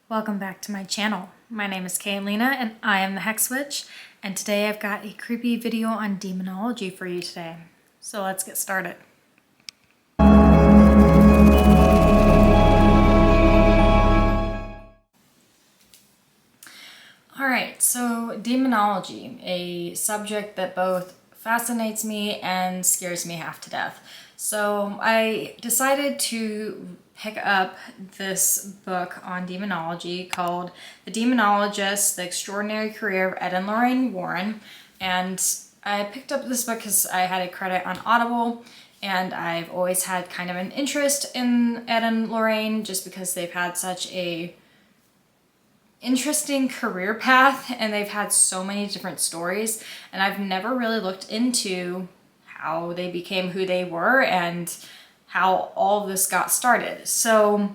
Welcome back to my channel. My name is Kaylina and I am the Hex Witch, and today I've got a creepy video on demonology for you today. So let's get started. Alright, so demonology, a subject that both fascinates me and scares me half to death. So I decided to pick up this book on demonology called The Demonologist, The Extraordinary Career of Ed and Lauraine Warren. And I picked up this book because I had a credit on Audible, and I've always had kind of an interest in Ed and Lauraine just because they've had such a interesting career path and they've had so many different stories, and I've never really looked into how they became who they were and how all of this got started. So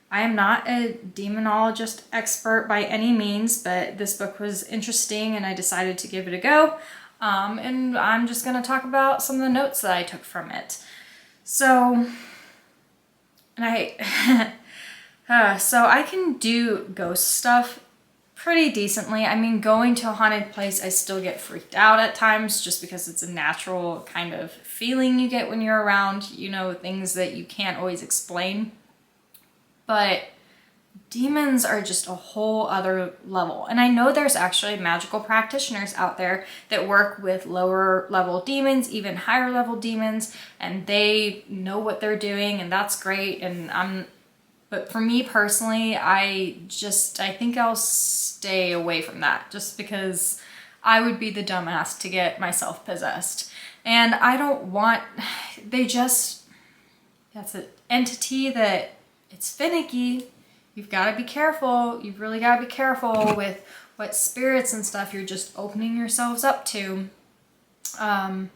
I am not a demonologist expert by any means, but this book was interesting and I decided to give it a go. And I'm just going to talk about some of the notes that I took from it. So, so I can do ghost stuff pretty decently. I mean, going to a haunted place, I still get freaked out at times just because it's a natural kind of feeling you get when you're around, you know, things that you can't always explain. But demons are just a whole other level. And I know there's actually magical practitioners out there that work with lower level demons, even higher level demons, and they know what they're doing, and that's great. But for me personally, I think I'll stay away from that just because I would be the dumbass to get myself possessed. And I don't want, that's an entity that it's finicky. You've got to be careful. You've really got to be careful with what spirits and stuff you're just opening yourselves up to. And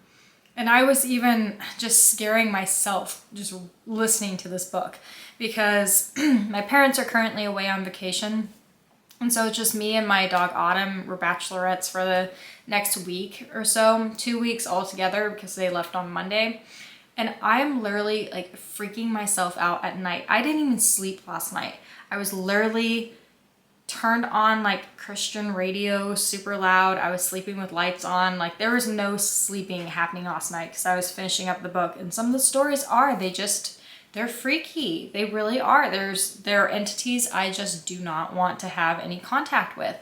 I was even just scaring myself just listening to this book because my parents are currently away on vacation. And so it's just me and my dog Autumn. We're bachelorettes for the next week or so, 2 weeks all together because they left on Monday. And I'm literally like freaking myself out at night. I didn't even sleep last night. I was literally turned on like Christian radio super loud. I was sleeping with lights on. Like there was no sleeping happening last night because I was finishing up the book. And some of the stories they're freaky. They really are. There are entities I just do not want to have any contact with.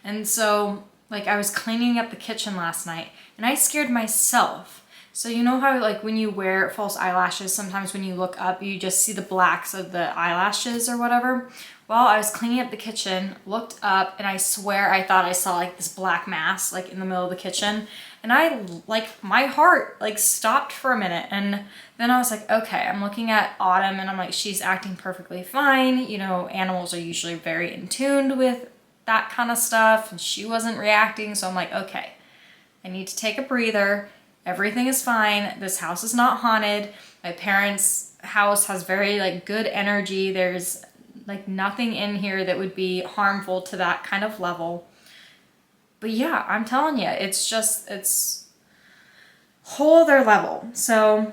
And so like I was cleaning up the kitchen last night and I scared myself. So you know how like when you wear false eyelashes, sometimes when you look up, you just see the blacks of the eyelashes or whatever. Well, I was cleaning up the kitchen, looked up, and I swear I thought I saw like this black mass like in the middle of the kitchen. And my heart like stopped for a minute. And then I was like, okay, I'm looking at Autumn and I'm like, she's acting perfectly fine. You know, animals are usually very in tune with that kind of stuff. And she wasn't reacting. So I'm like, okay, I need to take a breather. Everything is fine. This house is not haunted. My parents' house has very like good energy. There's like nothing in here that would be harmful to that kind of level. But yeah, I'm telling you, it's whole other level. So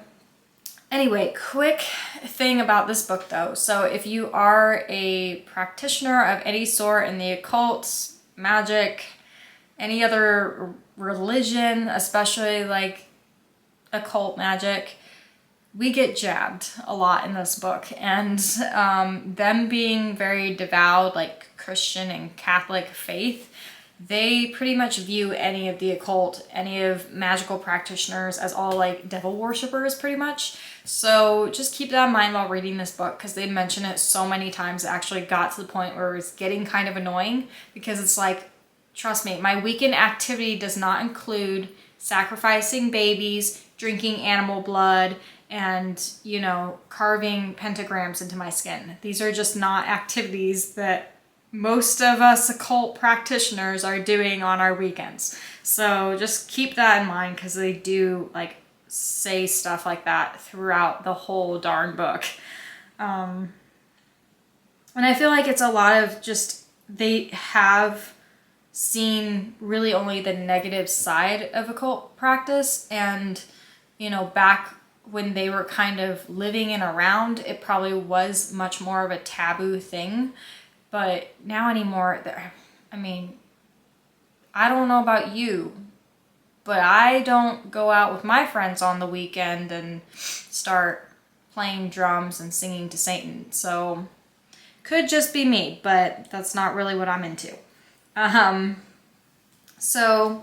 anyway, quick thing about this book though. So if you are a practitioner of any sort in the occult, magic, any other religion, especially like occult magic, we get jabbed a lot in this book. And them being very devout, like Christian and Catholic faith, they pretty much view any of the occult, any of magical practitioners as all like devil worshippers pretty much. So just keep that in mind while reading this book because they mention it so many times. It actually got to the point where it was getting kind of annoying because it's like, trust me, my weekend activity does not include sacrificing babies, drinking animal blood, and, you know, carving pentagrams into my skin. These are just not activities that most of us occult practitioners are doing on our weekends. So just keep that in mind because they do like say stuff like that throughout the whole darn book. And I feel like it's a lot of just, they have seen really only the negative side of occult practice. And, you know, back when they were kind of living and around, it probably was much more of a taboo thing. But now anymore, I mean, I don't know about you, but I don't go out with my friends on the weekend and start playing drums and singing to Satan. So could just be me, but that's not really what I'm into. So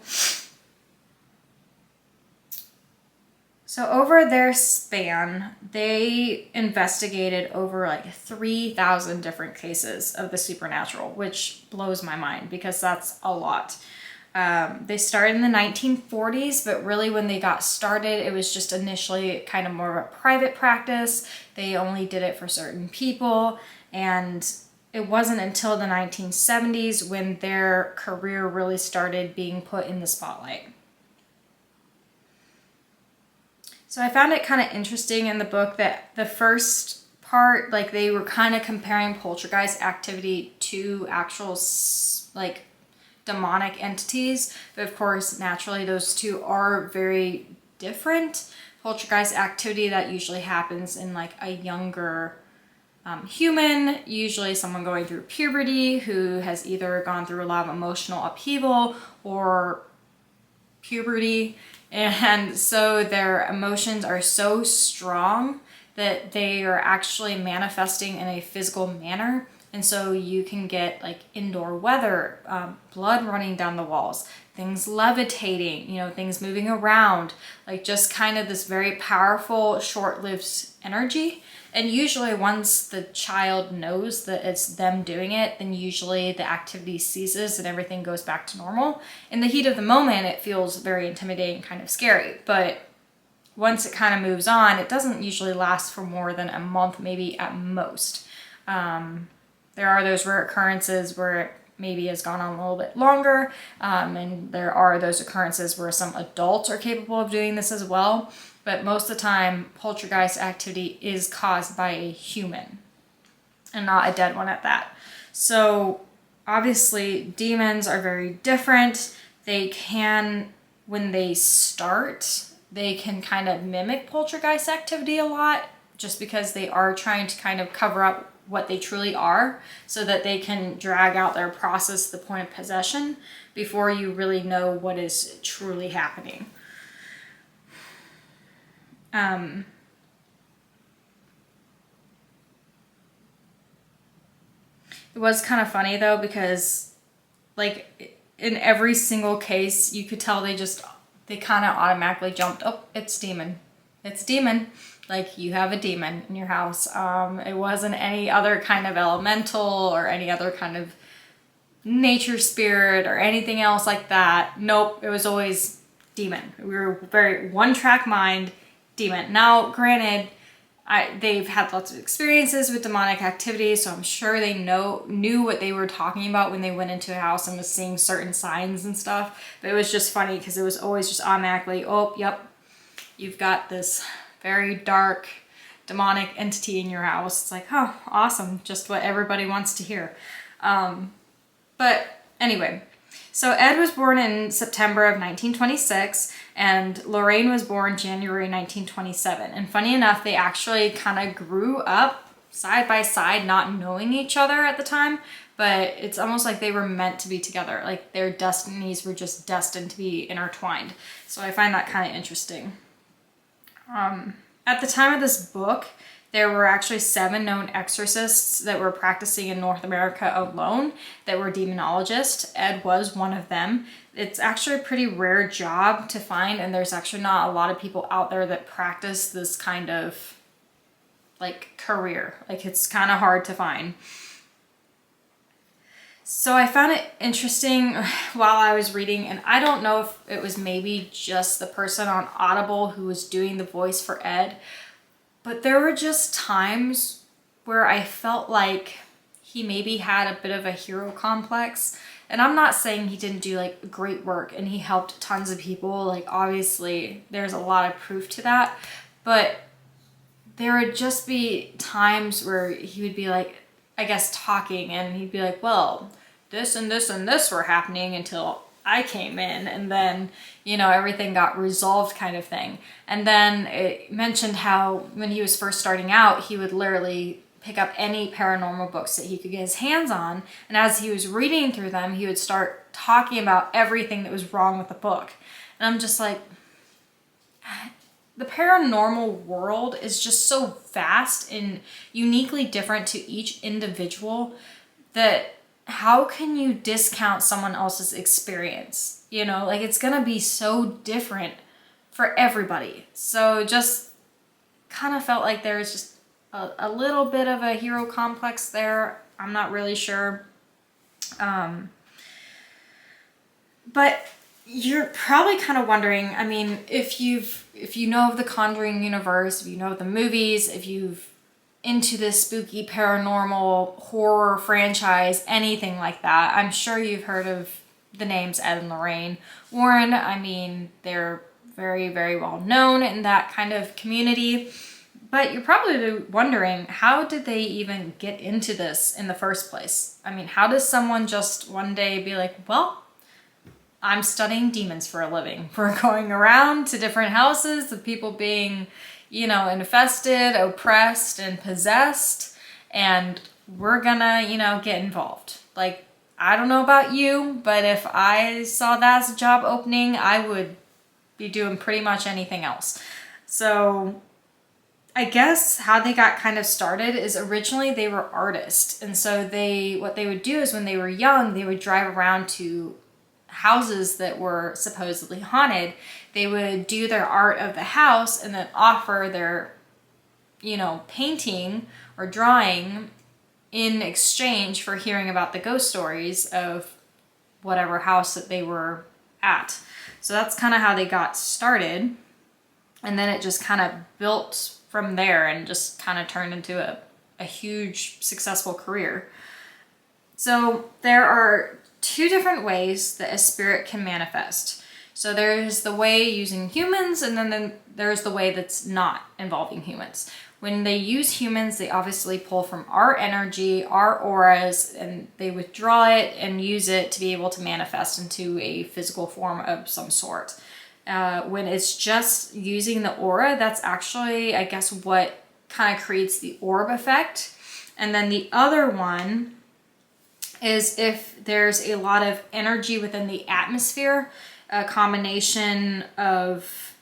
over their span, they investigated over like 3,000 different cases of the supernatural, which blows my mind because that's a lot. They started in the 1940s, but really when they got started, it was just initially kind of more of a private practice. They only did it for certain people, and it wasn't until the 1970s when their career really started being put in the spotlight. So I found it kind of interesting in the book that the first part, like they were kind of comparing poltergeist activity to actual like demonic entities, but of course naturally those two are very different. Poltergeist activity that usually happens in like a younger human, usually someone going through puberty who has either gone through a lot of emotional upheaval or puberty, and so their emotions are so strong that they are actually manifesting in a physical manner. And so you can get like indoor weather, blood running down the walls, things levitating, you know, things moving around, like just kind of this very powerful, short-lived energy. And usually once the child knows that it's them doing it, then usually the activity ceases and everything goes back to normal. In the heat of the moment, it feels very intimidating, kind of scary. But once it kind of moves on, it doesn't usually last for more than a month, maybe at most. There are those rare occurrences where it maybe has gone on a little bit longer, and there are those occurrences where some adults are capable of doing this as well. But most of the time, poltergeist activity is caused by a human and not a dead one at that. So obviously, demons are very different. They can, when they start, they can kind of mimic poltergeist activity a lot just because they are trying to kind of cover up what they truly are so that they can drag out their process to the point of possession before you really know what is truly happening. It was kind of funny though, because like in every single case you could tell they kind of automatically jumped, oh, it's demon, like you have a demon in your house. It wasn't any other kind of elemental or any other kind of nature spirit or anything else like that. Nope, it was always demon. We were very one-track mind, demon. Now, granted, they've had lots of experiences with demonic activity, so I'm sure they knew what they were talking about when they went into a house and was seeing certain signs and stuff. But it was just funny because it was always just automatically, oh, yep, you've got this very dark demonic entity in your house. It's like, oh, awesome, just what everybody wants to hear. But anyway, so Ed was born in September of 1926, and Lauraine was born January 1927. And funny enough, they actually kind of grew up side by side, not knowing each other at the time, but it's almost like they were meant to be together. Like their destinies were just destined to be intertwined. So I find that kind of interesting. At the time of this book, there were actually 7 known exorcists that were practicing in North America alone that were demonologists. Ed was one of them. It's actually a pretty rare job to find, and there's actually not a lot of people out there that practice this kind of like career. Like it's kind of hard to find. So I found it interesting while I was reading, and I don't know if it was maybe just the person on Audible who was doing the voice for Ed, but there were just times where I felt like he maybe had a bit of a hero complex. And I'm not saying he didn't do like great work and he helped tons of people. Like obviously there's a lot of proof to that. But there would just be times where he would be like, I guess talking, and he'd be like, well, this and this and this were happening until I came in, and then, you know, everything got resolved kind of thing. And then it mentioned how when he was first starting out, he would literally pick up any paranormal books that he could get his hands on. And as he was reading through them, he would start talking about everything that was wrong with the book. And I'm just like, the paranormal world is just so vast and uniquely different to each individual that how can you discount someone else's experience? You know, like it's gonna be so different for everybody. So just kind of felt like there was just a little bit of a hero complex there. I'm not really sure. But you're probably kind of wondering, I mean, if you know of the Conjuring universe, if you know of the movies, if you've into this spooky paranormal horror franchise, anything like that, I'm sure you've heard of the names Ed and Lauraine Warren. I mean, they're very, very well known in that kind of community. But you're probably wondering, how did they even get into this in the first place? I mean, how does someone just one day be like, well, I'm studying demons for a living. We're going around to different houses of people being, you know, infested, oppressed, and possessed, and we're gonna, you know, get involved. Like, I don't know about you, but if I saw that as a job opening, I would be doing pretty much anything else. So I guess how they got kind of started is originally they were artists. And so what they would do is when they were young, they would drive around to houses that were supposedly haunted. They would do their art of the house and then offer their, you know, painting or drawing in exchange for hearing about the ghost stories of whatever house that they were at. So that's kind of how they got started. And then it just kind of built from there and just kind of turned into a huge successful career. So there are two different ways that a spirit can manifest. So there's the way using humans, and then there's the way that's not involving humans. When they use humans, they obviously pull from our energy, our auras, and they withdraw it and use it to be able to manifest into a physical form of some sort. When it's just using the aura, that's actually, I guess, what kind of creates the orb effect. And then the other one is if there's a lot of energy within the atmosphere, a combination of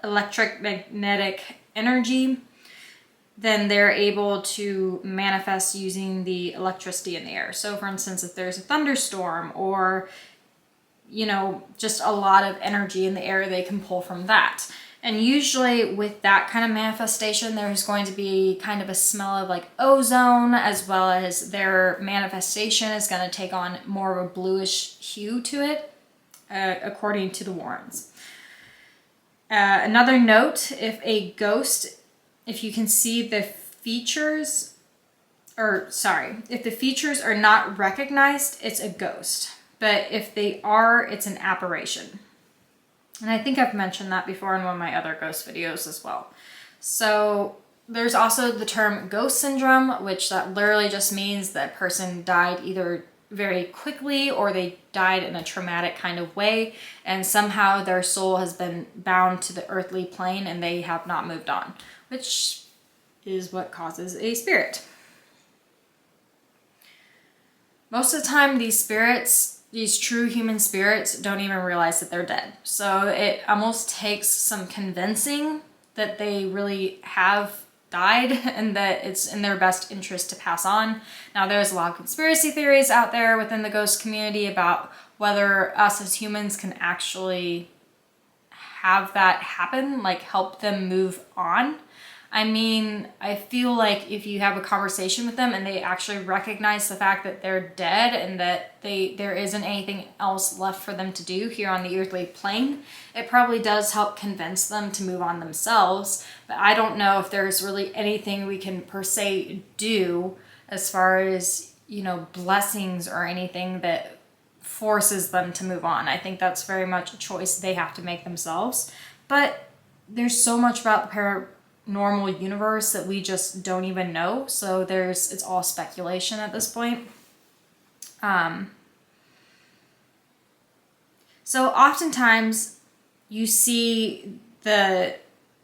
electromagnetic energy, then they're able to manifest using the electricity in the air. So for instance, if there's a thunderstorm or, you know, just a lot of energy in the air, they can pull from that. And usually with that kind of manifestation, there's going to be kind of a smell of like ozone, as well as their manifestation is going to take on more of a bluish hue to it, according to the Warrens. Another note, if you can see the features, if the features are not recognized, it's a ghost. But if they are, it's an apparition. And I think I've mentioned that before in one of my other ghost videos as well. So there's also the term ghost syndrome, which that literally just means that person died either very quickly or they died in a traumatic kind of way, and somehow their soul has been bound to the earthly plane and they have not moved on, which is what causes a spirit. Most of the time, these true human spirits don't even realize that they're dead. So it almost takes some convincing that they really have died and that it's in their best interest to pass on. Now, there's a lot of conspiracy theories out there within the ghost community about whether us as humans can actually have that happen, like help them move on. I mean, I feel like if you have a conversation with them and they actually recognize the fact that they're dead and that there isn't anything else left for them to do here on the earthly plane, it probably does help convince them to move on themselves. But I don't know if there's really anything we can per se do as far as, you know, blessings or anything that forces them to move on. I think that's very much a choice they have to make themselves. But there's so much about the paranormal universe that we just don't even know. So it's all speculation at this point. So oftentimes you see the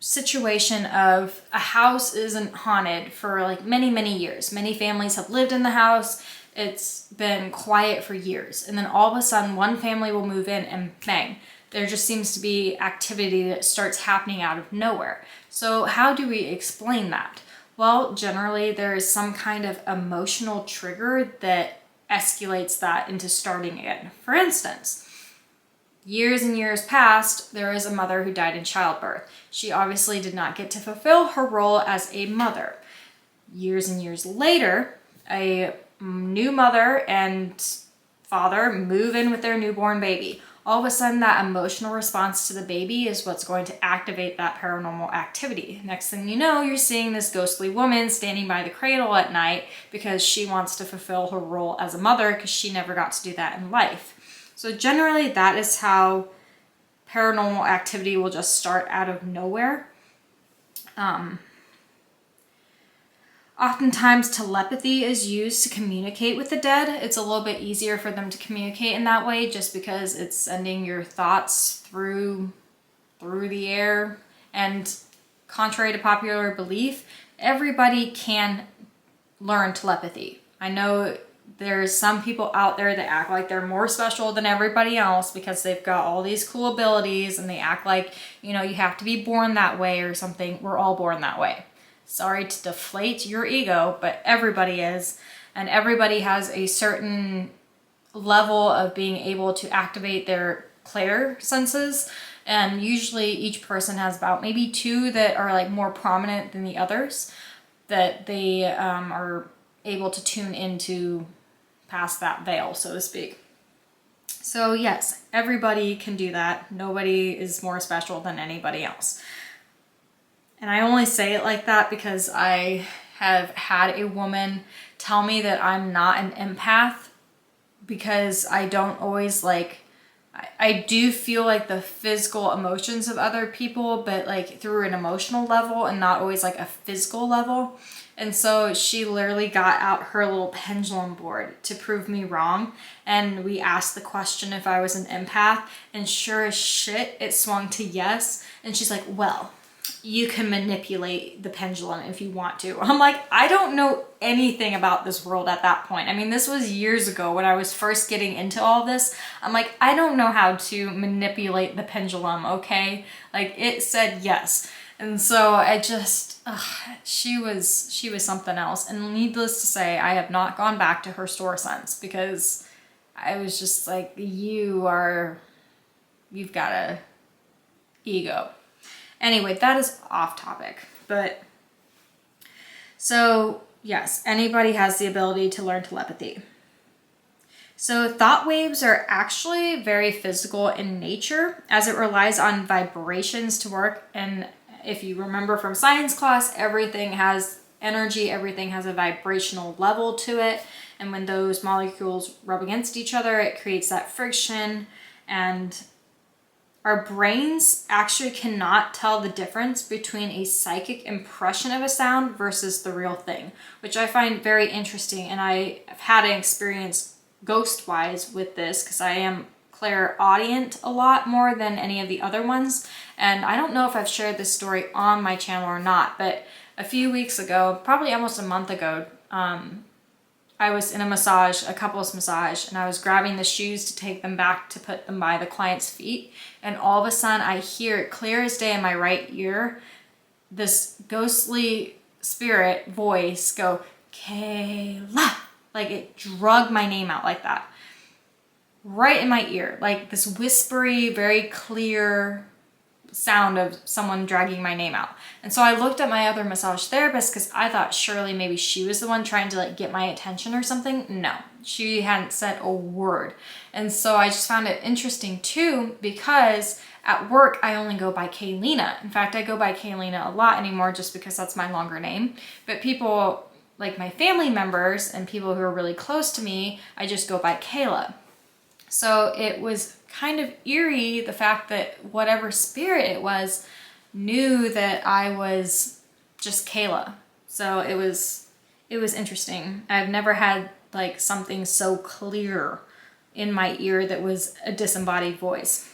situation of a house isn't haunted for like many, many years. Many families have lived in the house. It's been quiet for years. And then all of a sudden one family will move in and bang, there just seems to be activity that starts happening out of nowhere. So how do we explain that? Well, generally there is some kind of emotional trigger that escalates that into starting again. For instance, years and years past, there was a mother who died in childbirth. She obviously did not get to fulfill her role as a mother. Years and years later, a new mother and father move in with their newborn baby. All of a sudden, that emotional response to the baby is what's going to activate that paranormal activity. Next thing you know, you're seeing this ghostly woman standing by the cradle at night because she wants to fulfill her role as a mother because she never got to do that in life. So generally, that is how paranormal activity will just start out of nowhere. Oftentimes, telepathy is used to communicate with the dead. It's a little bit easier for them to communicate in that way just because it's sending your thoughts through the air. And contrary to popular belief, everybody can learn telepathy. I know there's some people out there that act like they're more special than everybody else because they've got all these cool abilities and they act like, you know, you have to be born that way or something. We're all born that way. Sorry to deflate your ego, but everybody is. And everybody has a certain level of being able to activate their clair senses. And usually each person has about maybe 2 that are like more prominent than the others that they are able to tune into past that veil, so to speak. So yes, everybody can do that. Nobody is more special than anybody else. And I only say it like that because I have had a woman tell me that I'm not an empath because I don't always I do feel like the physical emotions of other people, but like through an emotional level and not always like a physical level. And so she literally got out her little pendulum board to prove me wrong. And we asked the question if I was an empath, and sure as shit, it swung to yes. And she's like, well, you can manipulate the pendulum if you want to. I'm like, I don't know anything about this world at that point. I mean, this was years ago when I was first getting into all this. I'm like, I don't know how to manipulate the pendulum, okay? Like, it said yes. And so I just, she was something else. And needless to say, I have not gone back to her store since because I was just like, you've got a ego. Anyway, that is off topic, but so yes, anybody has the ability to learn telepathy. So thought waves are actually very physical in nature as it relies on vibrations to work. And if you remember from science class, everything has energy, everything has a vibrational level to it. And when those molecules rub against each other, it creates that friction. And our brains actually cannot tell the difference between a psychic impression of a sound versus the real thing, which I find very interesting. And I have had an experience ghost-wise with this because I am clairaudient a lot more than any of the other ones. And I don't know if I've shared this story on my channel or not, but a few weeks ago, probably almost a month ago, I was in a couples massage, and I was grabbing the shoes to take them back to put them by the client's feet. And all of a sudden I hear it clear as day in my right ear, this ghostly spirit voice go, Kayla, like it drug my name out like that. Right in my ear, like this whispery, very clear sound of someone dragging my name out. And so I looked at my other massage therapist because I thought surely maybe she was the one trying to like get my attention or something. No, she hadn't said a word. And so I just found it interesting too because at work I only go by Kaylina. In fact, I go by Kaylina a lot anymore just because that's my longer name. But people like my family members and people who are really close to me, I just go by Kayla. So it was kind of eerie, the fact that whatever spirit it was knew that I was just Kayla. So it was interesting. I've never had like something so clear in my ear that was a disembodied voice.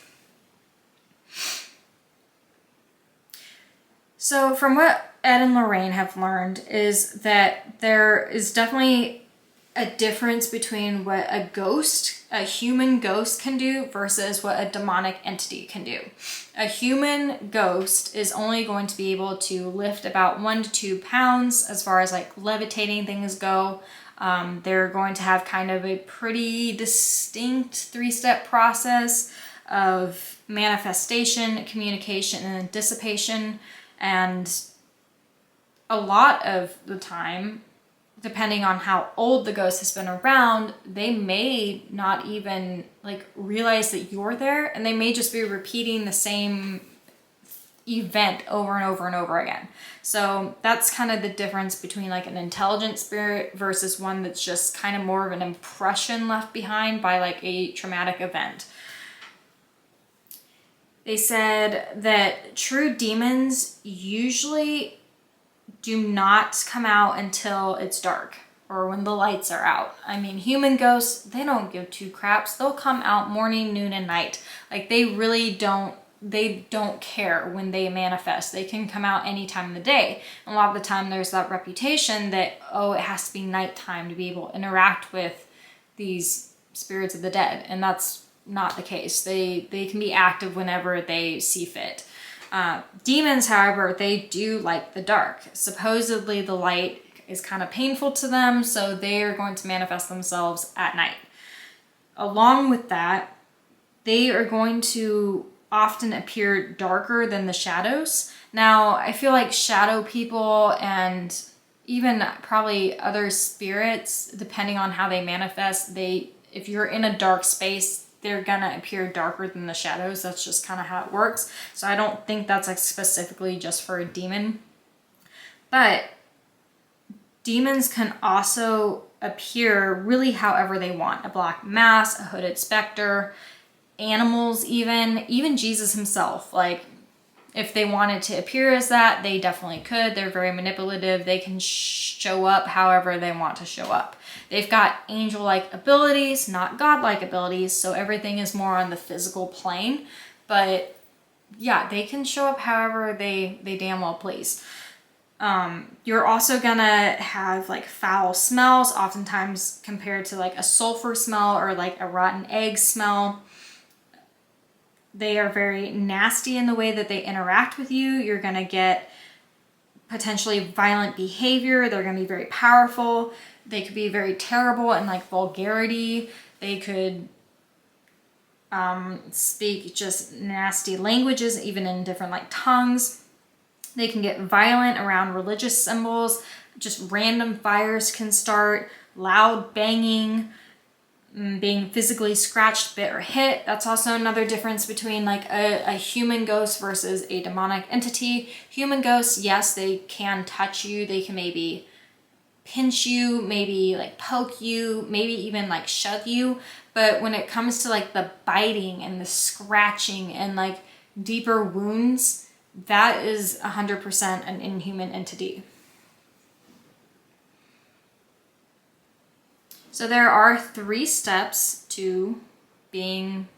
So from what Ed and Lauraine have learned is that there is definitely a difference between what a human ghost can do versus what a demonic entity can do. A human ghost is only going to be able to lift about 1 to 2 pounds as far as like levitating things go. They're going to have kind of a pretty distinct 3-step process of manifestation, communication, and dissipation. And a lot of the time, depending on how old the ghost has been around, they may not even like realize that you're there, and they may just be repeating the same event over and over and over again. So that's kind of the difference between like an intelligent spirit versus one that's just kind of more of an impression left behind by like a traumatic event. They said that true demons usually do not come out until it's dark or when the lights are out. I mean, human ghosts, they don't give two craps. They'll come out morning, noon, and night. Like they really don't care when they manifest. They can come out any time of the day. And a lot of the time there's that reputation that, oh, it has to be nighttime to be able to interact with these spirits of the dead. And that's not the case. They can be active whenever they see fit. Demons, however, they do like the dark. Supposedly the light is kind of painful to them, so they are going to manifest themselves at night. Along with that, they are going to often appear darker than the shadows. Now, I feel like shadow people and even probably other spirits, depending on how they manifest, if you're in a dark space, they're gonna appear darker than the shadows. That's just kind of how it works. So I don't think that's like specifically just for a demon. But demons can also appear really however they want. A black mass, a hooded specter, animals even Jesus himself. Like if they wanted to appear as that, they definitely could. They're very manipulative. They can show up however they want to show up. They've got angel-like abilities, not god-like abilities, so everything is more on the physical plane. But yeah, they can show up however they damn well please. You're also gonna have like foul smells, oftentimes compared to like a sulfur smell or like a rotten egg smell. They are very nasty in the way that they interact with you. You're gonna get potentially violent behavior. They're gonna be very powerful. They could be very terrible in like vulgarity. They could speak just nasty languages, even in different like tongues. They can get violent around religious symbols. Just random fires can start, loud banging, being physically scratched, bit, or hit. That's also another difference between like a human ghost versus a demonic entity. Human ghosts, yes, they can touch you. They can maybe pinch you, maybe like poke you, maybe even like shove you. But when it comes to like the biting and the scratching and like deeper wounds, that is 100% an inhuman entity. So there are 3 steps to being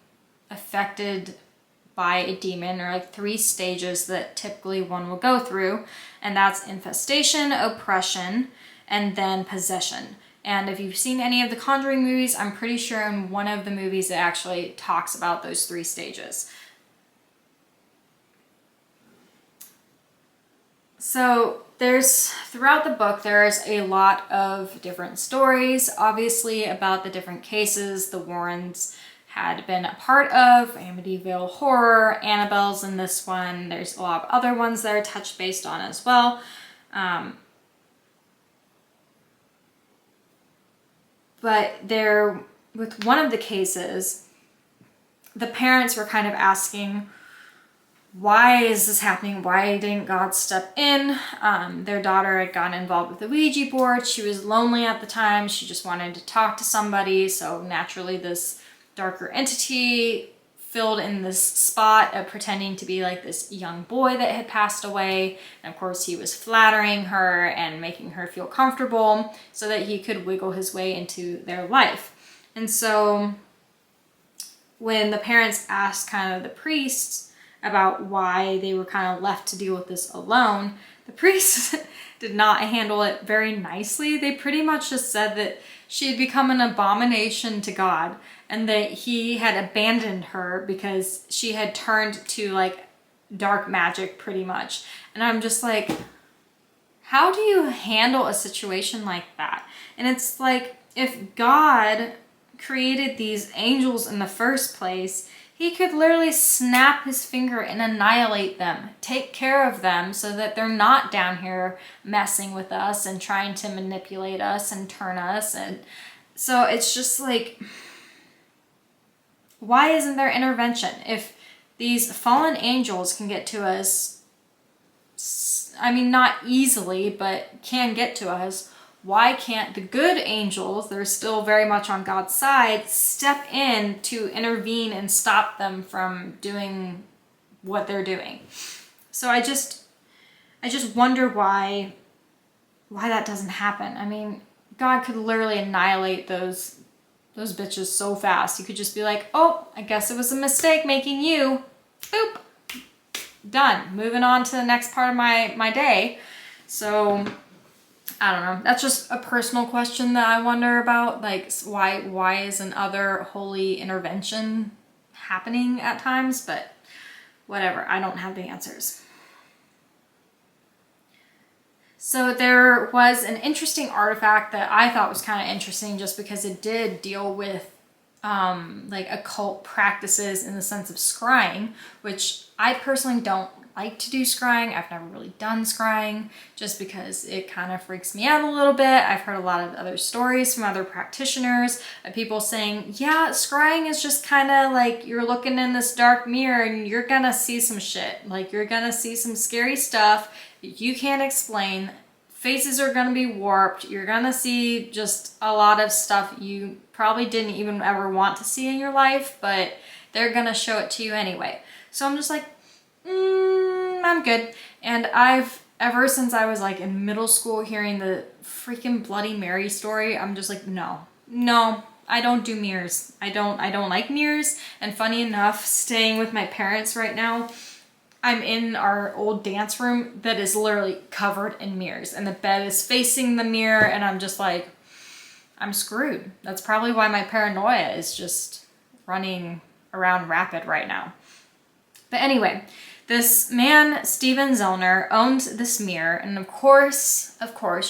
affected by a demon, or like 3 stages that typically one will go through, and that's infestation, oppression, and then possession. And if you've seen any of the Conjuring movies, I'm pretty sure in one of the movies it actually talks about those 3 stages. So throughout the book, there's a lot of different stories, obviously, about the different cases the Warrens had been a part of. Amityville Horror, Annabelle's in this one. There's a lot of other ones that are touched based on as well. But with one of the cases, the parents were kind of asking, why is this happening? Why didn't God step in? Their daughter had gotten involved with the Ouija board. She was lonely at the time. She just wanted to talk to somebody. So naturally this darker entity filled in this spot of pretending to be like this young boy that had passed away. And of course he was flattering her and making her feel comfortable so that he could wiggle his way into their life. And so when the parents asked kind of the priests, about why they were kind of left to deal with this alone, the priest did not handle it very nicely. They pretty much just said that she had become an abomination to God and that he had abandoned her because she had turned to like dark magic pretty much. And I'm just like, how do you handle a situation like that? And it's like, if God created these angels in the first place, he could literally snap his finger and annihilate them, take care of them so that they're not down here messing with us and trying to manipulate us and turn us. And so it's just like, why isn't there intervention? If these fallen angels can get to us, I mean, not easily, but can get to us, why can't the good angels, they're still very much on God's side, step in to intervene and stop them from doing what they're doing? So I just wonder why that doesn't happen. I mean, God could literally annihilate those bitches so fast. He could just be like, oh, I guess it was a mistake making you. Boop. Done. Moving on to the next part of my day. So I don't know. That's just a personal question that I wonder about. Like, why isn't other holy intervention happening at times? But whatever. I don't have the answers. So there was an interesting artifact that I thought was kind of interesting just because it did deal with like occult practices in the sense of scrying, which I personally don't like to do scrying. I've never really done scrying just because it kind of freaks me out a little bit. I've heard a lot of other stories from other practitioners of people saying, yeah, scrying is just kind of like you're looking in this dark mirror and you're gonna see some shit. Like, you're gonna see some scary stuff you can't explain. Faces are gonna be warped. You're gonna see just a lot of stuff you probably didn't even ever want to see in your life, but they're gonna show it to you anyway. So I'm just like, I'm good. And ever since I was like in middle school hearing the freaking Bloody Mary story, I'm just like, no, I don't do mirrors. I don't like mirrors. And funny enough, staying with my parents right now, I'm in our old dance room that is literally covered in mirrors and the bed is facing the mirror and I'm just like, I'm screwed. That's probably why my paranoia is just running around rapid right now. But anyway, this man, Steven Zellner, owned this mirror, and of course,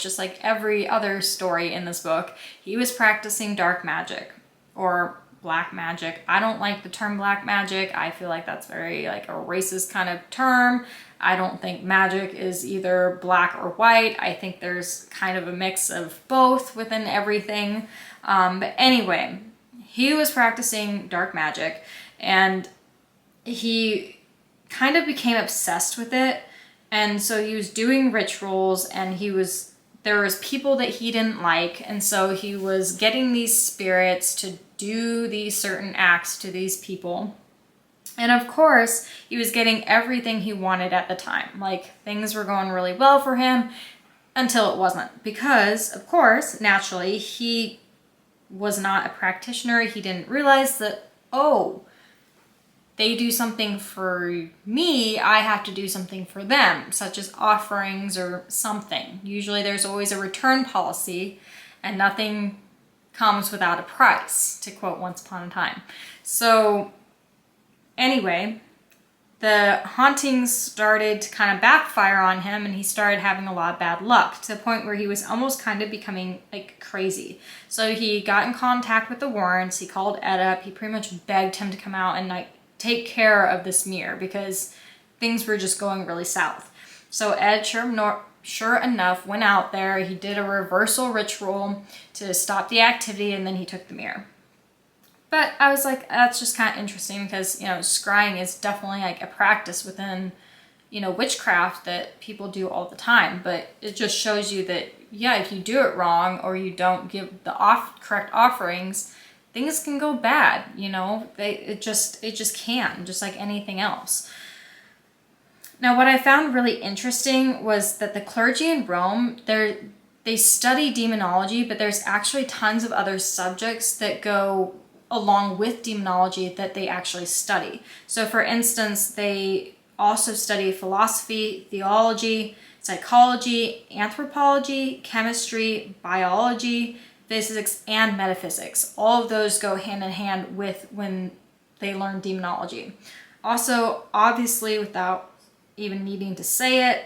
just like every other story in this book, he was practicing dark magic or black magic. I don't like the term black magic. I feel like that's very like a racist kind of term. I don't think magic is either black or white. I think there's kind of a mix of both within everything. But anyway, he was practicing dark magic and he kind of became obsessed with it. And so he was doing rituals and there was people that he didn't like. And so he was getting these spirits to do these certain acts to these people. And of course, he was getting everything he wanted at the time. Like, things were going really well for him until it wasn't. Because, of course, naturally, he was not a practitioner. He didn't realize that, oh, they do something for me, I have to do something for them, such as offerings or something. Usually there's always a return policy and nothing comes without a price, to quote Once Upon a Time. So anyway, the hauntings started to kind of backfire on him and he started having a lot of bad luck to the point where he was almost kind of becoming like crazy. So he got in contact with the Warrens, he called Ed up, he pretty much begged him to come out and like take care of this mirror because things were just going really south. So Ed, sure enough, went out there. He did a reversal ritual to stop the activity and then he took the mirror. But I was like, that's just kind of interesting because, you know, scrying is definitely like a practice within, you know, witchcraft that people do all the time. But it just shows you that, yeah, if you do it wrong or you don't give the correct offerings, things can go bad, you know, it just can, just like anything else. Now, what I found really interesting was that the clergy in Rome, they study demonology, but there's actually tons of other subjects that go along with demonology that they actually study. So for instance, they also study philosophy, theology, psychology, anthropology, chemistry, biology, physics, and metaphysics. All of those go hand in hand with when they learn demonology. Also, obviously, without even needing to say it,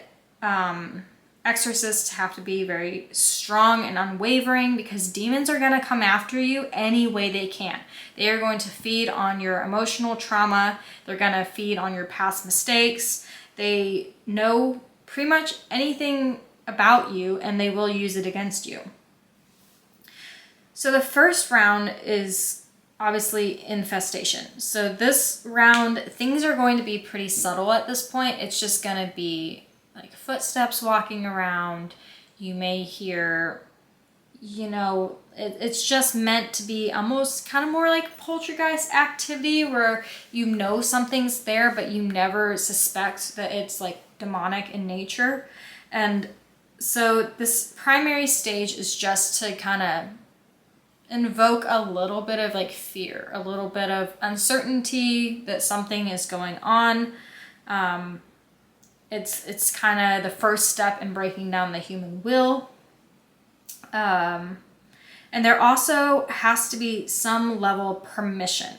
exorcists have to be very strong and unwavering because demons are going to come after you any way they can. They are going to feed on your emotional trauma. They're going to feed on your past mistakes. They know pretty much anything about you and they will use it against you. So the first round is obviously infestation. So this round, things are going to be pretty subtle at this point. It's just going to be like footsteps walking around. You may hear, it's just meant to be almost kind of more like poltergeist activity where you know something's there, but you never suspect that it's like demonic in nature. And so this primary stage is just to kind of invoke a little bit of like fear, a little bit of uncertainty that something is going on. It's kind of the first step in breaking down the human will. And there also has to be some level of permission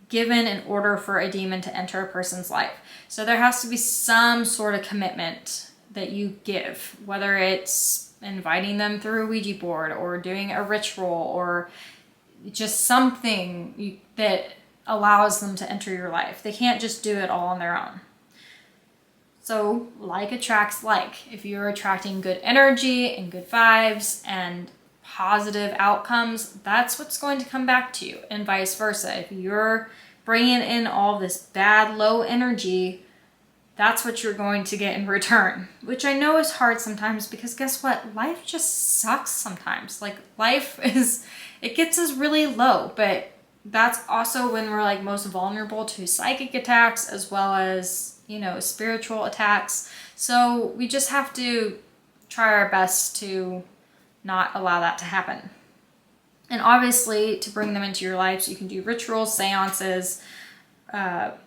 given in order for a demon to enter a person's life. So there has to be some sort of commitment that you give, whether it's inviting them through a Ouija board or doing a ritual or just something that allows them to enter your life. They can't just do it all on their own. So like attracts like. If you're attracting good energy and good vibes and positive outcomes, that's what's going to come back to you, and vice versa. If you're bringing in all this bad, low energy, that's what you're going to get in return, which I know is hard sometimes because guess what? Life just sucks sometimes. Like it gets us really low, but that's also when we're like most vulnerable to psychic attacks as well as, spiritual attacks. So we just have to try our best to not allow that to happen. And obviously to bring them into your life, so you can do rituals, seances, but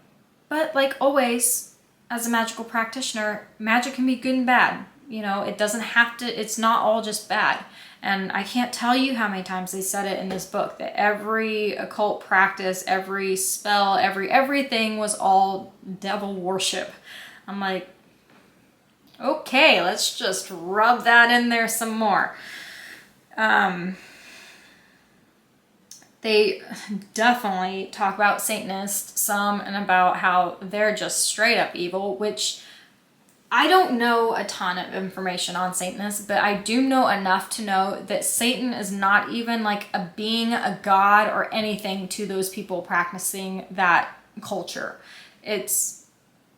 like always, as a magical practitioner, magic can be good and bad. It doesn't have to, it's not all just bad. And I can't tell you how many times they said it in this book that every occult practice, every spell, everything was all devil worship. I'm like, okay, let's just rub that in there some more. They definitely talk about Satanists some and about how they're just straight up evil, which I don't know a ton of information on Satanists, but I do know enough to know that Satan is not even like a being, a god, or anything to those people practicing that culture. It's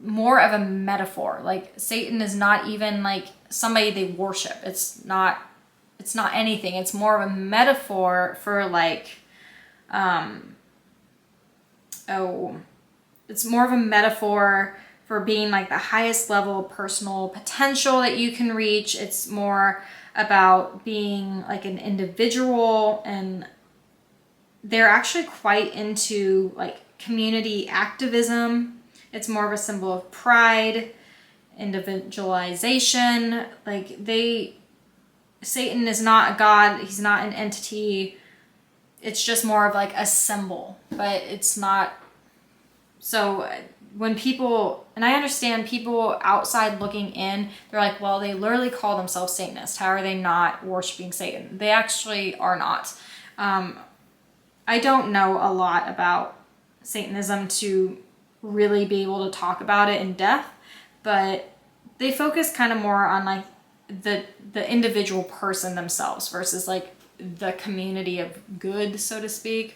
more of a metaphor. Like Satan is not even like somebody they worship. It's not anything. It's more of a metaphor for like, it's more of a metaphor for being like the highest level of personal potential that you can reach. It's more about being like an individual, and they're actually quite into like community activism. It's more of a symbol of pride, individualization. Like Satan is not a god, he's not an entity. It's just more of like a symbol, but it's not. So when people, and I understand people outside looking in, they're like, well, they literally call themselves Satanists. How are they not worshiping Satan? They actually are not. I don't know a lot about Satanism to really be able to talk about it in depth, but they focus kind of more on like the individual person themselves versus like the community of good, so to speak.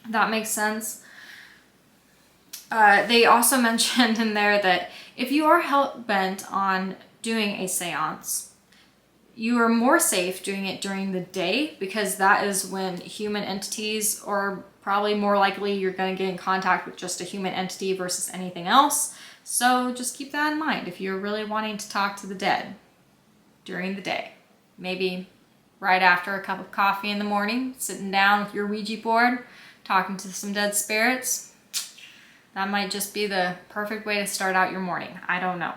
That makes sense. They also mentioned in there that if you are hell-bent on doing a seance, you are more safe doing it during the day because that is when human entities, or probably more likely you're going to get in contact with just a human entity versus anything else. So just keep that in mind if you're really wanting to talk to the dead during the day. Maybe right after a cup of coffee in the morning, sitting down with your Ouija board, talking to some dead spirits, that might just be the perfect way to start out your morning. I don't know.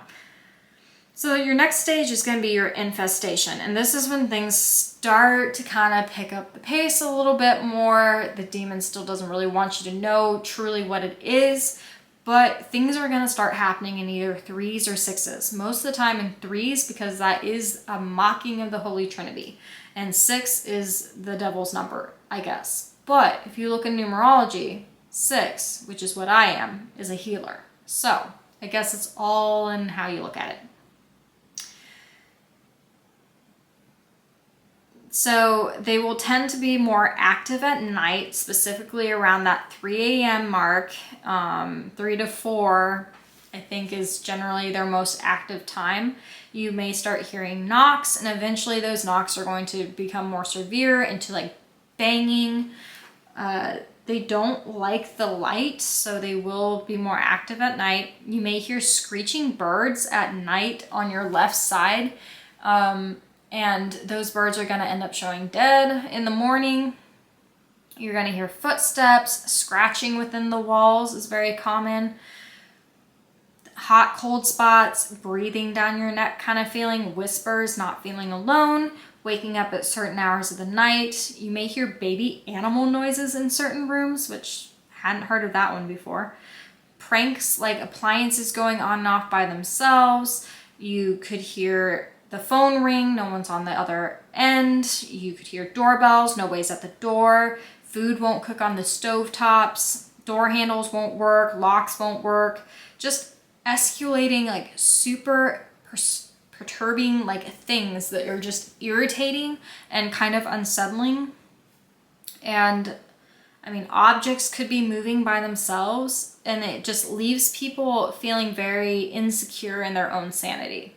So your next stage is going to be your infestation. And this is when things start to kind of pick up the pace a little bit more. The demon still doesn't really want you to know truly what it is, but things are going to start happening in either 3s or 6s. Most of the time in 3s, because that is a mocking of the Holy Trinity. And 6 is the devil's number, I guess. But if you look in numerology, 6, which is what I am, is a healer. So I guess it's all in how you look at it. So they will tend to be more active at night, specifically around that 3 a.m. mark. 3 to 4, I think, is generally their most active time. You may start hearing knocks, and eventually those knocks are going to become more severe into like banging. They don't like the light, so they will be more active at night. You may hear screeching birds at night on your left side. And those birds are going to end up showing dead in the morning. You're going to hear footsteps, scratching within the walls is very common. Hot, cold spots, breathing down your neck kind of feeling, whispers, not feeling alone, waking up at certain hours of the night. You may hear baby animal noises in certain rooms, which I hadn't heard of that one before. Pranks, like appliances going on and off by themselves. You could hear the phone ring, no one's on the other end. You could hear doorbells, nobody's at the door. Food won't cook on the stovetops. Door handles won't work, locks won't work. Just escalating like super perturbing like things that are just irritating and kind of unsettling. And I mean, objects could be moving by themselves, and it just leaves people feeling very insecure in their own sanity.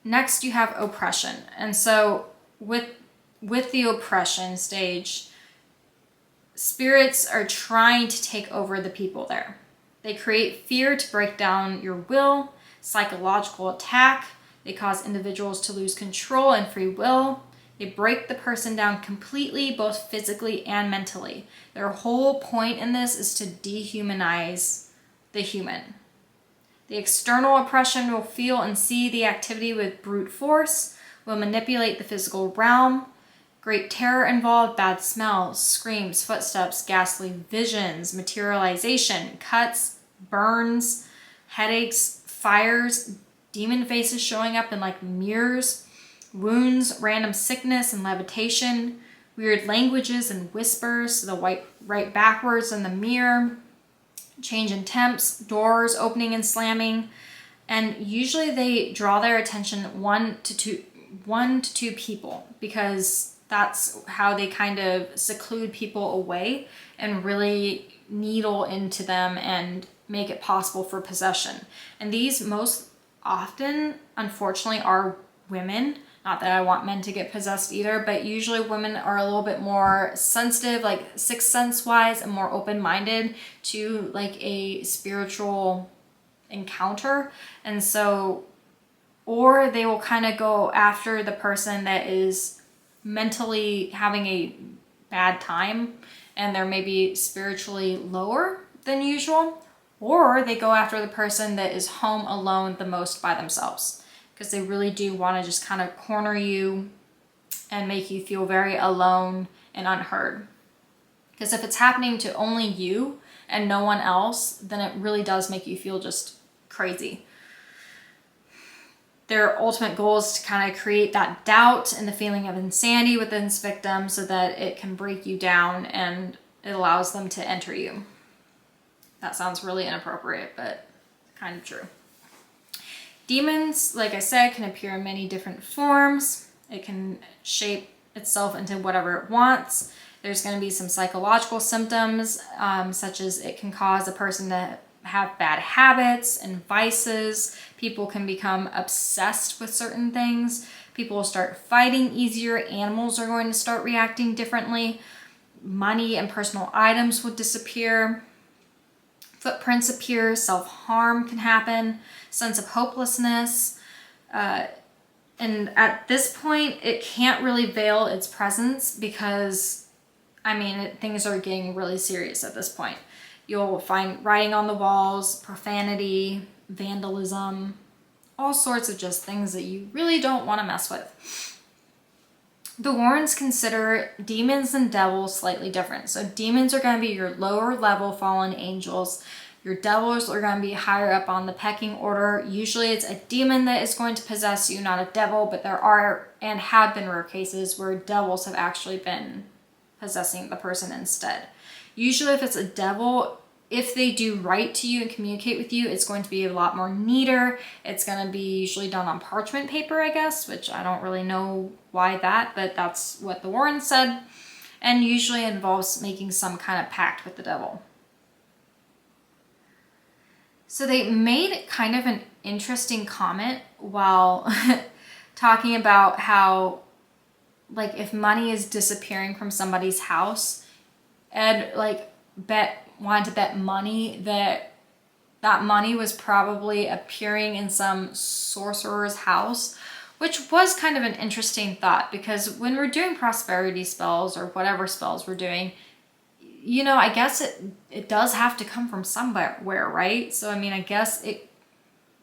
Next, you have oppression. And so with the oppression stage, spirits are trying to take over the people there. They create fear to break down your will, psychological attack. They cause individuals to lose control and free will. They break the person down completely, both physically and mentally. Their whole point in this is to dehumanize the human. The external oppression will feel and see the activity with brute force, will manipulate the physical realm. Great terror involved, bad smells, screams, footsteps, ghastly visions, materialization, cuts, burns, headaches, fires, demon faces showing up in like mirrors, wounds, random sickness and levitation, weird languages and whispers, the right backwards in the mirror, change in temps, doors opening and slamming, and usually they draw their attention one to two people, because that's how they kind of seclude people away and really needle into them and make it possible for possession. And these most often, unfortunately, are women. Not that I want men to get possessed either, but usually women are a little bit more sensitive, like sixth sense wise, and more open-minded to like a spiritual encounter. And so, or they will kind of go after the person that is mentally having a bad time and they're maybe spiritually lower than usual, or they go after the person that is home alone the most by themselves, because they really do want to just kind of corner you and make you feel very alone and unheard. Because if it's happening to only you and no one else, then it really does make you feel just crazy. Their ultimate goal is to kind of create that doubt and the feeling of insanity within its victim so that it can break you down and it allows them to enter you. That sounds really inappropriate, but kind of true. Demons, like I said, can appear in many different forms. It can shape itself into whatever it wants. There's going to be some psychological symptoms, such as it can cause a person to have bad habits and vices. People can become obsessed with certain things. People will start fighting easier. Animals are going to start reacting differently. Money and personal items would disappear. Footprints appear. Self-harm can happen. Sense of hopelessness. And at this point, it can't really veil its presence because I mean, things are getting really serious at this point. You'll find writing on the walls, profanity, vandalism, all sorts of just things that you really don't want to mess with. The Warrens consider demons and devils slightly different. So demons are going to be your lower level fallen angels. Your devils are going to be higher up on the pecking order. Usually it's a demon that is going to possess you, not a devil, but there are and have been rare cases where devils have actually been possessing the person instead. Usually if it's a devil, if they do write to you and communicate with you, it's going to be a lot more neater. It's going to be usually done on parchment paper, I guess, which I don't really know why that, but that's what the Warrens said. And usually involves making some kind of pact with the devil. So they made kind of an interesting comment while talking about how, like, if money is disappearing from somebody's house, Ed, like, wanted to bet money that money was probably appearing in some sorcerer's house, which was kind of an interesting thought, because when we're doing prosperity spells or whatever spells we're doing, you know, I guess it does have to come from somewhere, right? So, I mean, I guess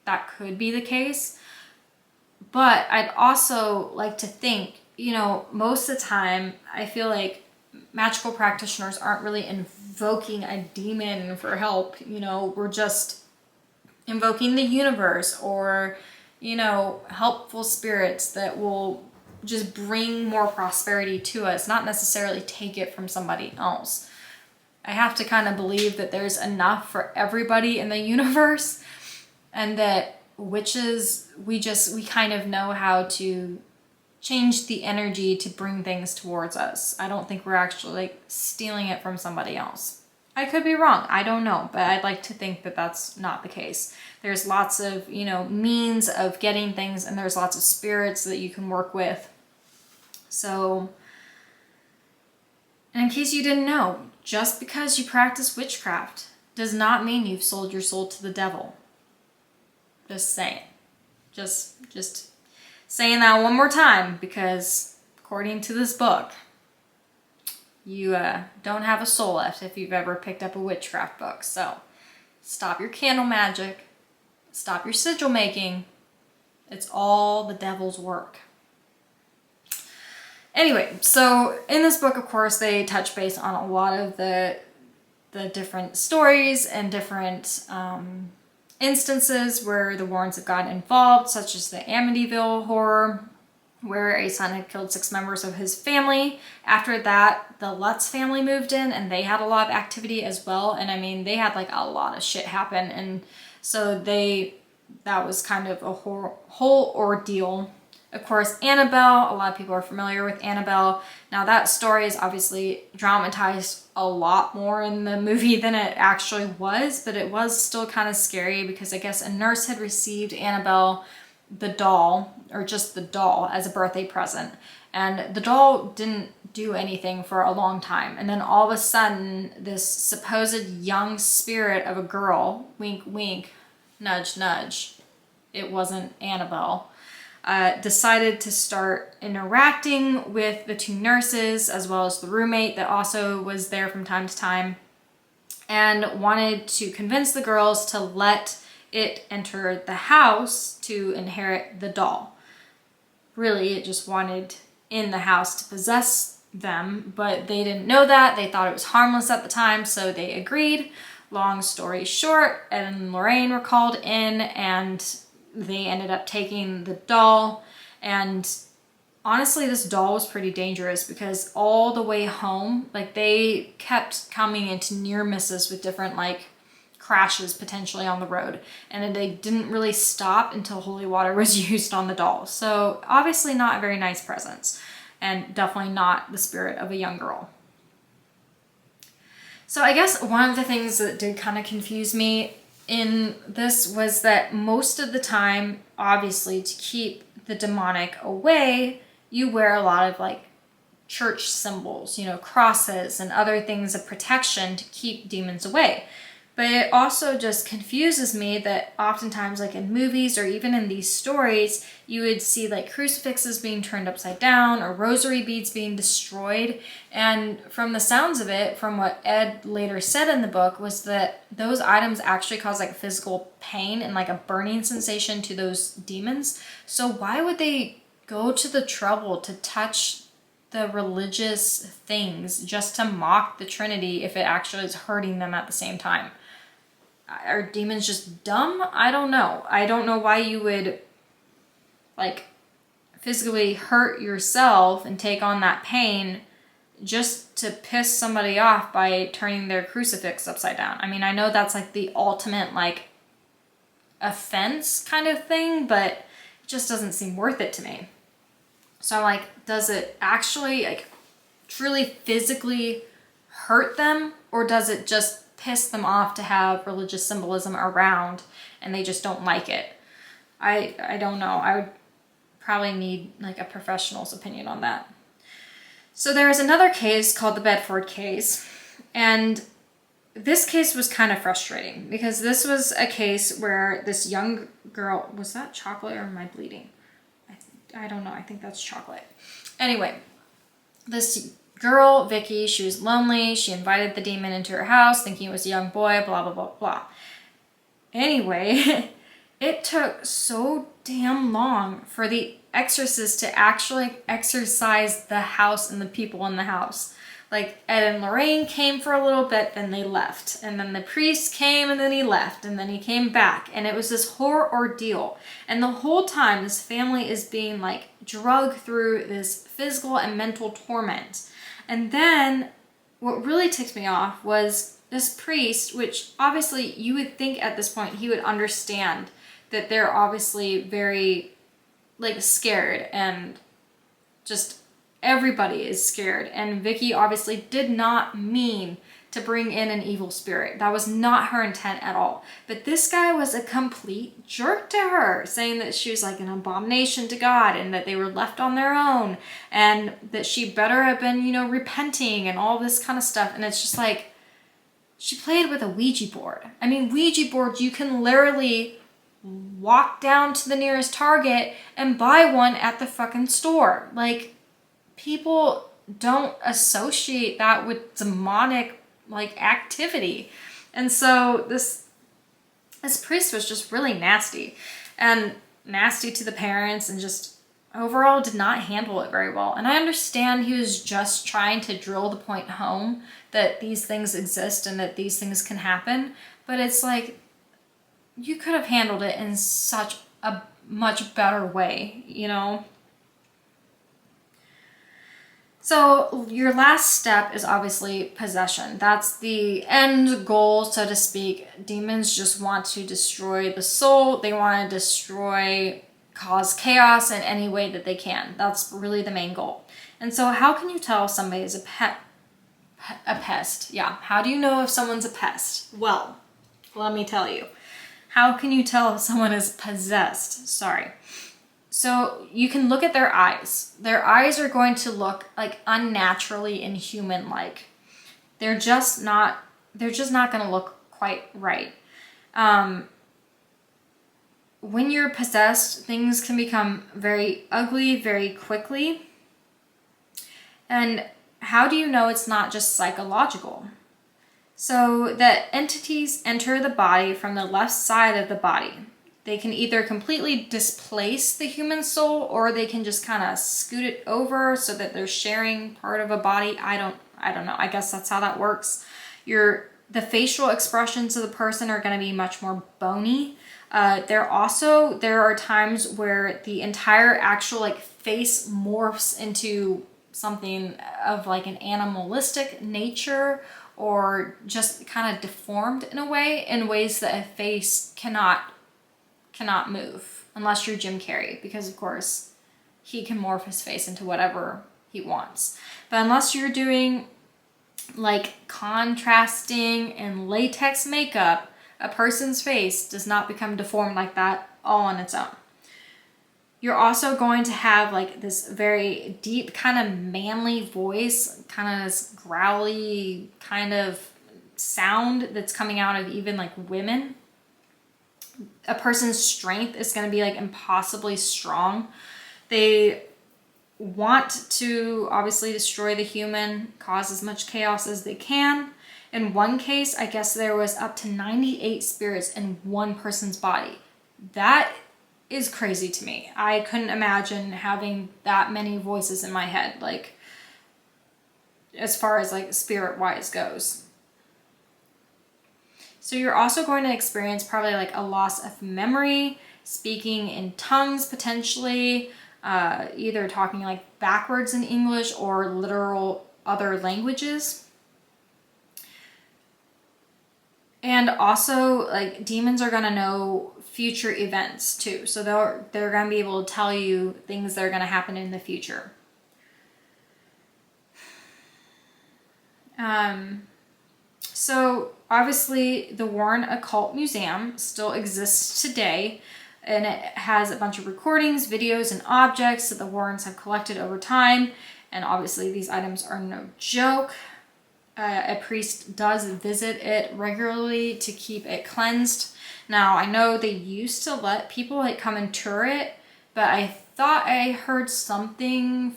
that could be the case. But I'd also like to think, you know, most of the time, I feel like magical practitioners aren't really invoking a demon for help. You know, we're just invoking the universe or, you know, helpful spirits that will just bring more prosperity to us, not necessarily take it from somebody else. I have to kind of believe that there's enough for everybody in the universe, and that witches, we kind of know how to change the energy to bring things towards us. I don't think we're actually like stealing it from somebody else. I could be wrong. I don't know, but I'd like to think that that's not the case. There's lots of, you know, means of getting things, and there's lots of spirits that you can work with. So, and in case you didn't know, just because you practice witchcraft does not mean you've sold your soul to the devil. Just saying. Just saying that one more time, because according to this book, you don't have a soul left if you've ever picked up a witchcraft book. So stop your candle magic. Stop your sigil making. It's all the devil's work. Anyway, so in this book, of course, they touch base on a lot of the different stories and different instances where the Warrens have gotten involved, such as the Amityville horror, where a son had killed 6 members of his family. After that, the Lutz family moved in, and they had a lot of activity as well. And I mean, they had like a lot of shit happen, and so that was kind of a whole ordeal. Of course, Annabelle, a lot of people are familiar with Annabelle. Now that story is obviously dramatized a lot more in the movie than it actually was, but it was still kind of scary because I guess a nurse had received Annabelle, the doll, or just the doll, as a birthday present. And the doll didn't do anything for a long time. And then all of a sudden, this supposed young spirit of a girl, wink, wink, nudge, nudge, it wasn't Annabelle, decided to start interacting with the 2 nurses as well as the roommate that also was there from time to time, and wanted to convince the girls to let it enter the house to inherit the doll. Really, it just wanted in the house to possess them, but they didn't know that. They thought it was harmless at the time, so they agreed. Long story short, Ed and Lauraine were called in, and they ended up taking the doll. And honestly, this doll was pretty dangerous because all the way home, like, they kept coming into near misses with different like crashes potentially on the road, and they didn't really stop until holy water was used on the doll. So obviously not a very nice presence, and definitely not the spirit of a young girl. So I guess one of the things that did kind of confuse me in this was that most of the time, obviously, to keep the demonic away, you wear a lot of like church symbols, you know, crosses and other things of protection to keep demons away. But it also just confuses me that oftentimes, like in movies or even in these stories, you would see like crucifixes being turned upside down or rosary beads being destroyed. And from the sounds of it, from what Ed later said in the book, was that those items actually cause like physical pain and like a burning sensation to those demons. So why would they go to the trouble to touch the religious things just to mock the Trinity if it actually is hurting them at the same time? Are demons just dumb? I don't know. I don't know why you would like physically hurt yourself and take on that pain just to piss somebody off by turning their crucifix upside down. I mean, I know that's like the ultimate like offense kind of thing, but it just doesn't seem worth it to me. So I'm like, does it actually like truly physically hurt them, or does it just piss them off to have religious symbolism around and they just don't like it? I don't know. I would probably need like a professional's opinion on that. So there is another case called the Bedford case, and this case was kind of frustrating because this was a case where this young girl, was that chocolate or am I bleeding? I don't know. I think that's chocolate. Anyway, this girl, Vicky, she was lonely. She invited the demon into her house thinking it was a young boy, blah, blah, blah, blah. Anyway, it took so damn long for the exorcist to actually exorcise the house and the people in the house. Like, Ed and Lauraine came for a little bit, then they left. And then the priest came and then he left. And then he came back. And it was this horror ordeal. And the whole time, this family is being like drugged through this physical and mental torment. And then what really ticked me off was this priest, which obviously you would think at this point he would understand that they're obviously very like scared, and just everybody is scared. And Vicky obviously did not mean to bring in an evil spirit. That was not her intent at all. But this guy was a complete jerk to her, saying that she was like an abomination to God and that they were left on their own and that she better have been, you know, repenting and all this kind of stuff. And it's just like, she played with a Ouija board. I mean, Ouija boards, you can literally walk down to the nearest Target and buy one at the fucking store. Like, people don't associate that with demonic like activity. And so this priest was just really nasty and nasty to the parents, and just overall did not handle it very well. And I understand he was just trying to drill the point home that these things exist and that these things can happen, but it's like, you could have handled it in such a much better way, you know? So your last step is obviously possession. That's the end goal, so to speak. Demons just want to destroy the soul. They want to cause chaos in any way that they can. That's really the main goal. And so how can you tell if somebody is a pest? Yeah, how do you know if someone's a pest? Well, let me tell you. How can you tell if someone is possessed? Sorry. So you can look at their eyes. Their eyes are going to look like unnaturally inhuman-like. They're just not going to look quite right. When you're possessed, things can become very ugly very quickly. And how do you know it's not just psychological? So that entities enter the body from the left side of the body. They can either completely displace the human soul, or they can just kind of scoot it over so that they're sharing part of a body. I don't know. I guess that's how that works. The facial expressions of the person are going to be much more bony. There are times where the entire actual like face morphs into something of like an animalistic nature, or just kind of deformed in a way, in ways that a face cannot move, unless you're Jim Carrey, because of course he can morph his face into whatever he wants. But unless you're doing like contrasting and latex makeup, a person's face does not become deformed like that all on its own. You're also going to have like this very deep kind of manly voice, kind of this growly kind of sound that's coming out of even like women. A person's strength is going to be like impossibly strong. They want to obviously destroy the human, cause as much chaos as they can. In one case, I guess there was up to 98 spirits in one person's body. That is crazy to me. I couldn't imagine having that many voices in my head, like as far as like spirit wise goes. So you're also going to experience probably like a loss of memory, speaking in tongues potentially, either talking like backwards in English or literal other languages. And also, like, demons are going to know future events too. So they're going to be able to tell you things that are going to happen in the future. So obviously the Warren Occult Museum still exists today, and it has a bunch of recordings, videos, and objects that the Warrens have collected over time. And obviously these items are no joke. A priest does visit it regularly to keep it cleansed. Now, I know they used to let people like come and tour it, but I thought I heard something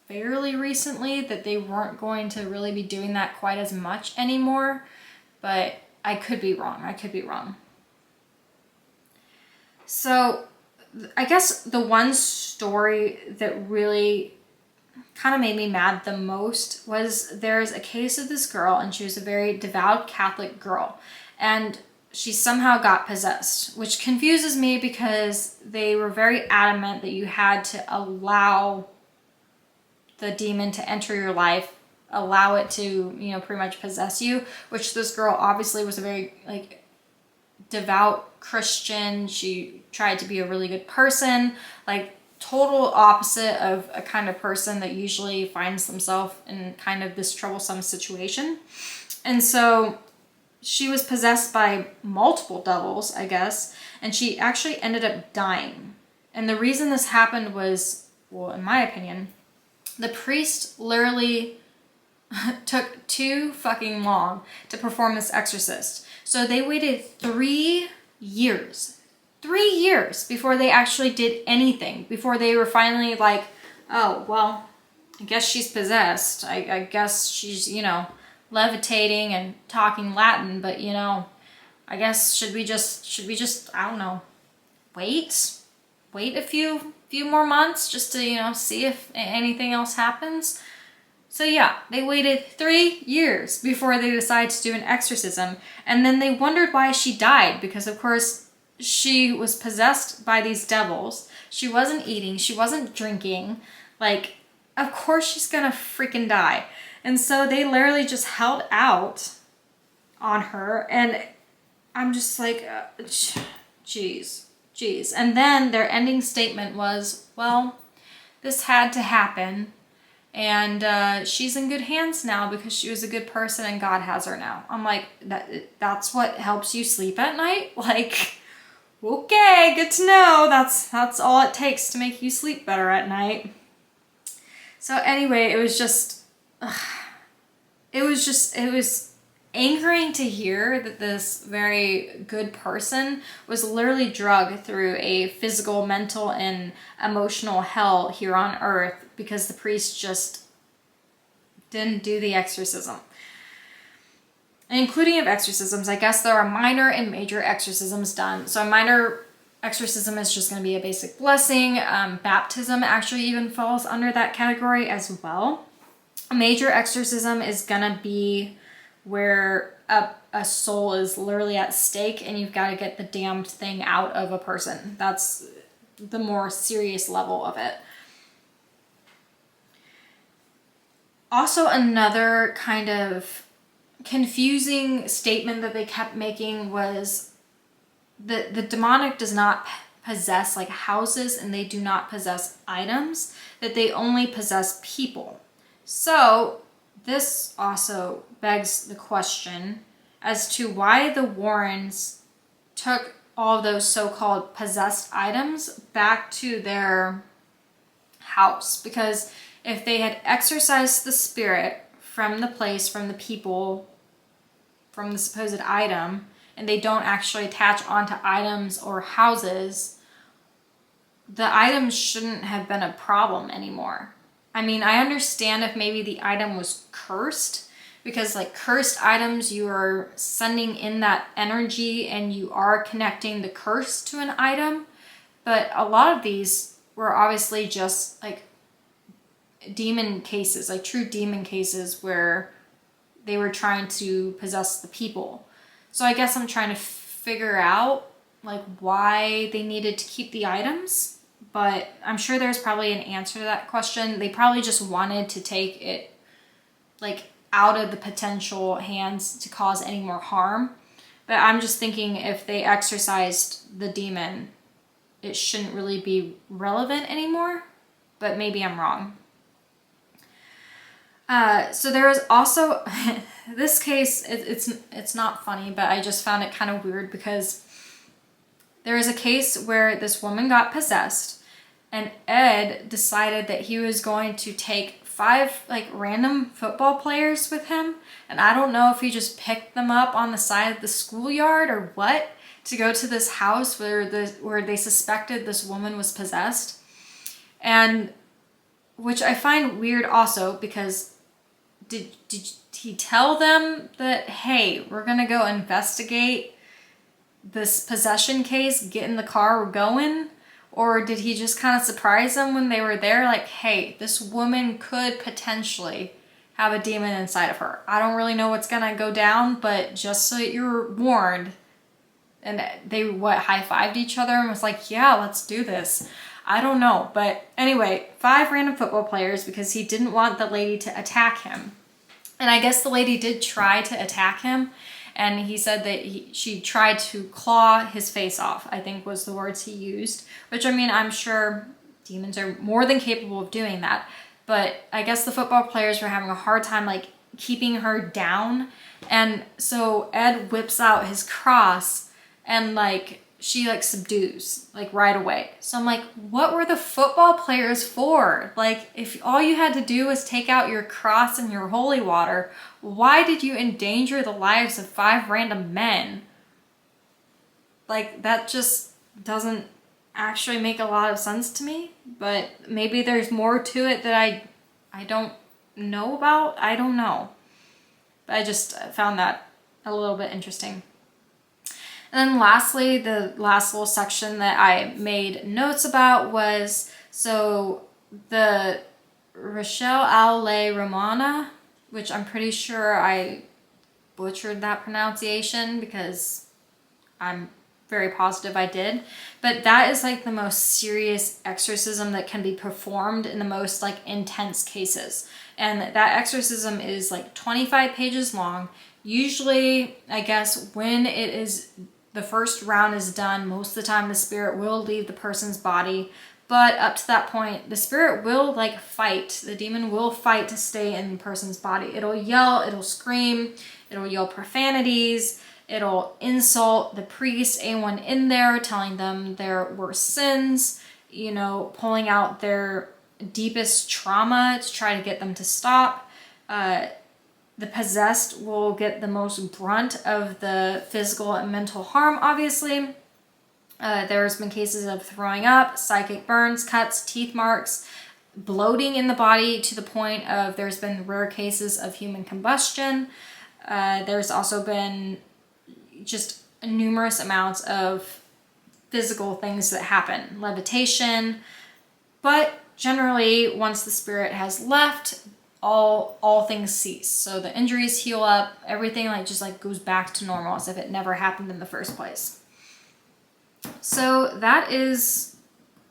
fairly recently that they weren't going to really be doing that quite as much anymore, but I could be wrong. I could be wrong. So I guess the one story that really kind of made me mad the most was there's a case of this girl, and she was a very devout Catholic girl, and she somehow got possessed, which confuses me because they were very adamant that you had to allow the demon to enter your life, allow it to, you know, pretty much possess you, which this girl obviously was a very like devout Christian. She tried to be a really good person, like total opposite of a kind of person that usually finds themselves in kind of this troublesome situation. And so she was possessed by multiple devils, I guess, and she actually ended up dying. And the reason this happened was, well, in my opinion, the priest literally took too fucking long to perform this exorcist. So they waited 3 years. 3 years before they actually did anything, before they were finally like, oh, well, I guess she's possessed. I guess she's, you know, levitating and talking Latin, but, you know, I guess should we just, I don't know, wait a few more months just to, you know, see if anything else happens? So yeah, they waited 3 years before they decided to do an exorcism, and then they wondered why she died, because of course she was possessed by these devils. She wasn't eating, she wasn't drinking. Like, of course she's gonna freaking die. And so they literally just held out on her, and I'm just like, jeez. And then their ending statement was, well, this had to happen, and she's in good hands now because she was a good person and God has her now. I'm like, that's what helps you sleep at night? Like, okay, good to know. That's all it takes to make you sleep better at night. So anyway, it was angering to hear that this very good person was literally drugged through a physical, mental, and emotional hell here on earth because the priest just didn't do the exorcism. Including of exorcisms, I guess there are minor and major exorcisms done. So a minor exorcism is just going to be a basic blessing. Baptism actually even falls under that category as well. A major exorcism is going to be where a soul is literally at stake and you've got to get the damned thing out of a person. That's the more serious level of it. Also, another kind of confusing statement that they kept making was that the demonic does not possess like houses, and they do not possess items, that they only possess people. So this also begs the question as to why the Warrens took all of those so-called possessed items back to their house. Because if they had exorcised the spirit from the place, from the people, from the supposed item and they don't actually attach onto items or houses, the items shouldn't have been a problem anymore. I mean, I understand if maybe the item was cursed, because like cursed items, you are sending in that energy and you are connecting the curse to an item. But a lot of these were obviously just like demon cases, like true demon cases where they were trying to possess the people. So I guess I'm trying to figure out like why they needed to keep the items, but I'm sure there's probably an answer to that question. They probably just wanted to take it like out of the potential hands to cause any more harm. But I'm just thinking if they exorcised the demon, it shouldn't really be relevant anymore, but maybe I'm wrong. So there is also this case, it's not funny, but I just found it kind of weird because there is a case where this woman got possessed and Ed decided that he was going to take 5 like random football players with him. And I don't know if he just picked them up on the side of the schoolyard or what, to go to this house where they suspected this woman was possessed. And which I find weird also, because did he tell them that, hey, we're gonna go investigate this possession case, get in the car, we're going? Or did he just kind of surprise them when they were there, like, hey, this woman could potentially have a demon inside of her. I don't really know what's gonna go down, but just so that you're warned. And they, high-fived each other and was like, yeah, let's do this. I don't know. But anyway, 5 random football players because he didn't want the lady to attack him. And I guess the lady did try to attack him. And he said that she tried to claw his face off, I think was the words he used. Which, I mean, I'm sure demons are more than capable of doing that. But I guess the football players were having a hard time, like, keeping her down. And so Ed whips out his cross and, like, she, like, subdues, like, right away. So I'm like, what were the football players for? Like, if all you had to do was take out your cross and your holy water, why did you endanger the lives of 5 random men? Like, that just doesn't actually make a lot of sense to me. But maybe there's more to it that I don't know about. I don't know. But I just found that a little bit interesting. And then lastly, the last little section that I made notes about was, so the Rochelle Al Romana, which I'm pretty sure I butchered that pronunciation because I'm very positive I did. But that is like the most serious exorcism that can be performed in the most like intense cases. And that exorcism is like 25 pages long. Usually, I guess, when it is the first round is done, most of the time the spirit will leave the person's body. But up to that point, the spirit will like fight. The demon will fight to stay in the person's body. It'll yell, it'll scream, it'll yell profanities, it'll insult the priest, anyone in there, telling them their worst sins, you know, pulling out their deepest trauma to try to get them to stop. The possessed will get the most brunt of the physical and mental harm, obviously. There's been cases of throwing up, psychic burns, cuts, teeth marks, bloating in the body to the point of there's been rare cases of human combustion. There's also been just numerous amounts of physical things that happen, levitation. But generally, once the spirit has left, all things cease. So the injuries heal up, everything like just like goes back to normal as if it never happened in the first place. So that is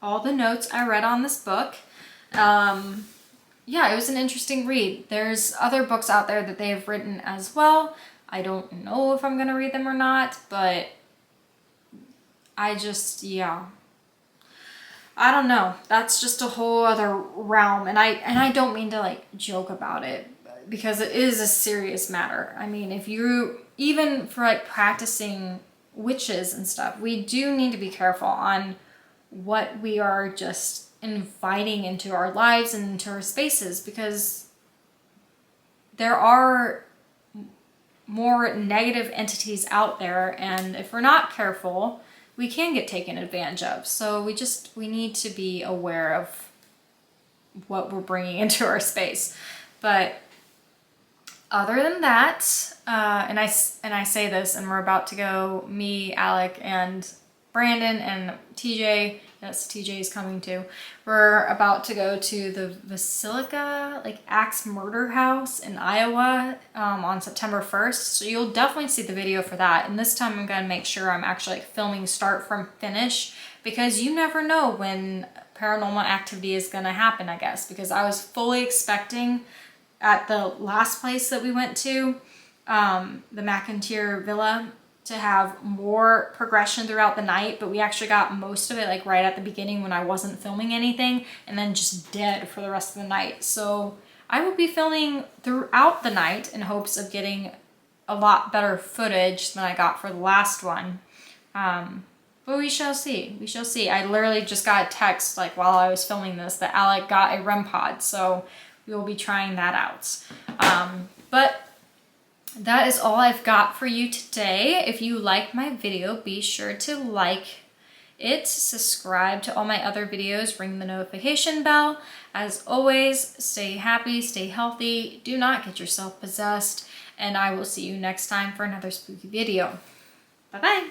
all the notes I read on this book. Yeah, it was an interesting read. There's other books out there that they have written as well. I don't know if I'm gonna read them or not, but I just, yeah. I don't know. That's just a whole other realm. And I don't mean to like joke about it because it is a serious matter. I mean, if you, even for like practicing witches and stuff, we do need to be careful on what we are just inviting into our lives and into our spaces, because there are more negative entities out there, and if we're not careful, we can get taken advantage of. So we need to be aware of what we're bringing into our space. But other than that, and I say this, and we're about to go, me, Alec, and Brandon, and TJ, yes, TJ is coming too. We're about to go to the Basilica, like Axe Murder House in Iowa on September 1st. So you'll definitely see the video for that. And this time I'm gonna make sure I'm actually like filming start from finish, because you never know when paranormal activity is gonna happen, I guess. Because I was fully expecting at the last place that we went to, the McIntyre Villa, to have more progression throughout the night, but we actually got most of it like right at the beginning when I wasn't filming anything, and then just dead for the rest of the night. So I will be filming throughout the night in hopes of getting a lot better footage than I got for the last one. But we shall see. We shall see. I literally just got a text like while I was filming this that Alec got a REM pod, so we will be trying that out. But that is all I've got for you today. If you like my video, be sure to like it, subscribe to all my other videos, ring the notification bell. As always, stay happy, stay healthy, do not get yourself possessed, and I will see you next time for another spooky video. Bye-bye.